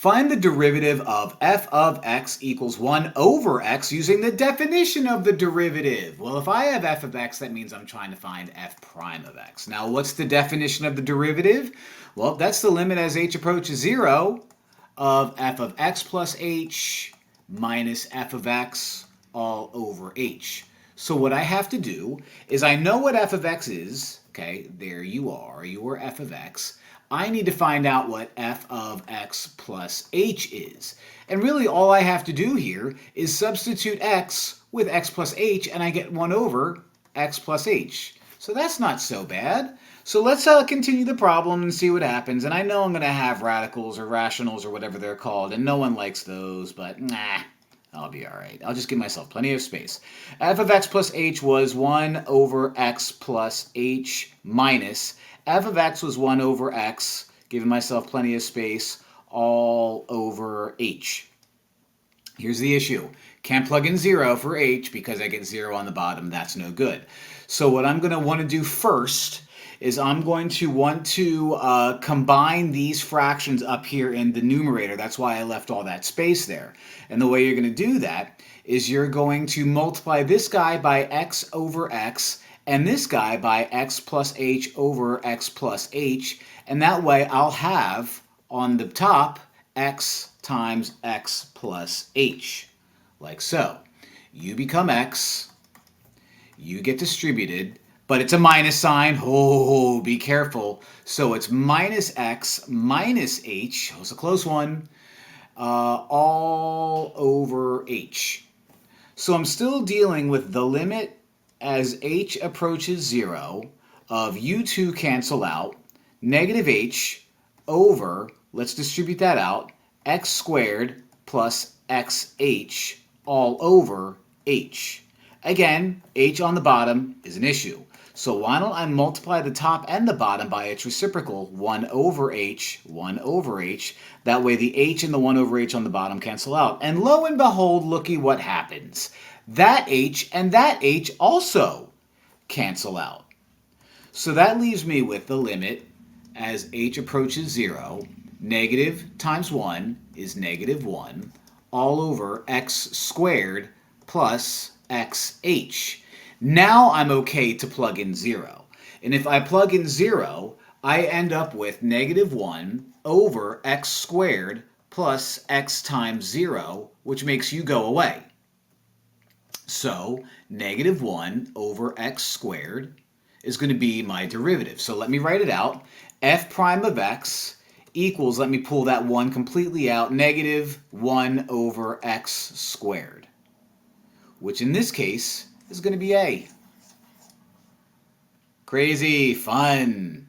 Find the derivative of f of x equals 1 over x using the definition of the derivative. Well, if I have f of x, that means I'm trying to find f prime of x. Now, what's the definition of the derivative? Well, that's the limit as h approaches 0 of f of x plus h minus f of x all over h. So what I have to do is I know what f of x is. Okay, there you are, your f of x. I need to find out what f of x plus h is. And really all I have to do here is substitute x with x plus h and I get 1 over x plus h. So that's not so bad. So let's continue the problem and see what happens. And I know I'm going to have radicals or rationals or whatever they're called, and no one likes those, but nah, I'll be all right. I'll just give myself plenty of space. F of x plus h was 1 over x plus h minus f of x was 1 over x, giving myself plenty of space, all over h. Here's the issue. Can't plug in 0 for h because I get 0 on the bottom. That's no good. So what I'm going to want to do first is I'm going to want to combine these fractions up here in the numerator. That's why I left all that space there. And the way you're going to do that is you're going to multiply this guy by x over x and this guy by x plus h over x plus h. And that way I'll have on the top x times x plus h, like so. You become x, you get distributed, but it's a minus sign. Oh, be careful. So it's minus x minus h, that was a close one, all over h. So I'm still dealing with the limit as h approaches 0 of u2 cancel out, negative h over, let's distribute that out, x squared plus xh all over h. Again, h on the bottom is an issue. So why don't I multiply the top and the bottom by its reciprocal, 1 over h, 1 over h. That way the h and the 1 over h on the bottom cancel out. And lo and behold, looky what happens. That h and that h also cancel out. So that leaves me with the limit as h approaches 0. Negative times 1 is negative 1 all over x squared plus xh. Now I'm okay to plug in 0. And if I plug in 0, I end up with negative 1 over x squared plus x times 0, which makes u go away. So negative 1 over x squared is going to be my derivative. So let me write it out. F prime of x equals, let me pull that 1 completely out, negative 1 over x squared, which in this case is going to be a. Crazy fun.